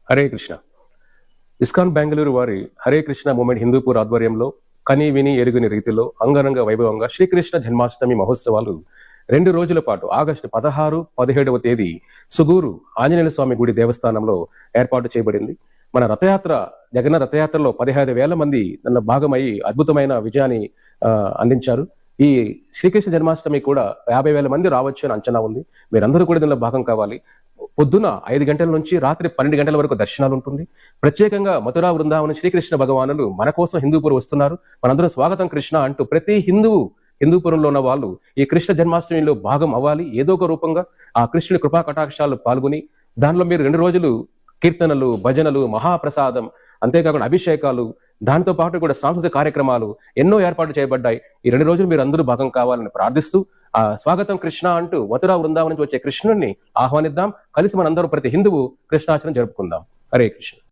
Hare Krishna. ISKCON Bengaluru వారి Hare Krishna moment Hindupur ఆధ్వర్యంలో కని విని ఎరుగుని రీతిలో అంగరంగ వైభవంగా శ్రీకృష్ణ జన్మాష్టమి మహోత్సవాలు 2 రోజుల పాటు ఆగస్టు 16, 17వ తేదీ సుగూరు ఆంజనేయ స్వామి గుడి దేవస్థానంలో ఏర్పాటు చేయబడింది. మన రథయాత్ర జగన్న రథయాత్రలో 15,000 మంది దానిలో భాగమై అద్భుతమైన విజయాన్ని అందించారు. ఈ శ్రీకృష్ణ జన్మాష్టమి కూడా 50,000 మంది రావచ్చు అని అంచనా ఉంది. మీరందరూ కూడా దీనిలో భాగం కావాలి. పొద్దున 5 గంటల నుంచి రాత్రి 12 గంటల వరకు దర్శనాలు ఉంటుంది. ప్రత్యేకంగా మథురా బృందావనం శ్రీకృష్ణ భగవానులు మన కోసం హిందూపురం వస్తున్నారు. మనందరూ స్వాగతం కృష్ణ అంటూ ప్రతి హిందూపురంలో ఉన్న వాళ్ళు ఈ కృష్ణ జన్మాష్టమిలో భాగం అవ్వాలి. ఏదో ఒక రూపంగా ఆ కృష్ణుని కృపా కటాక్షాలు పాల్గొని దానిలో మీరు 2 రోజులు కీర్తనలు, భజనలు, మహాప్రసాదం, అంతేకాకుండా అభిషేకాలు, దానితో పాటు కూడా సాంస్కృతిక కార్యక్రమాలు ఎన్నో ఏర్పాటు చేయబడ్డాయి. ఈ 2 రోజులు మీరు అందరూ భాగం కావాలని ప్రార్థిస్తూ ఆ స్వాగతం కృష్ణ అంటూ మథురా బృందావనం నుంచి వచ్చే కృష్ణుణ్ణి ఆహ్వానిద్దాం. కలిసి మనందరూ ప్రతి హిందువు కృష్ణాచరణ జరుపుకుందాం. హరే కృష్ణ.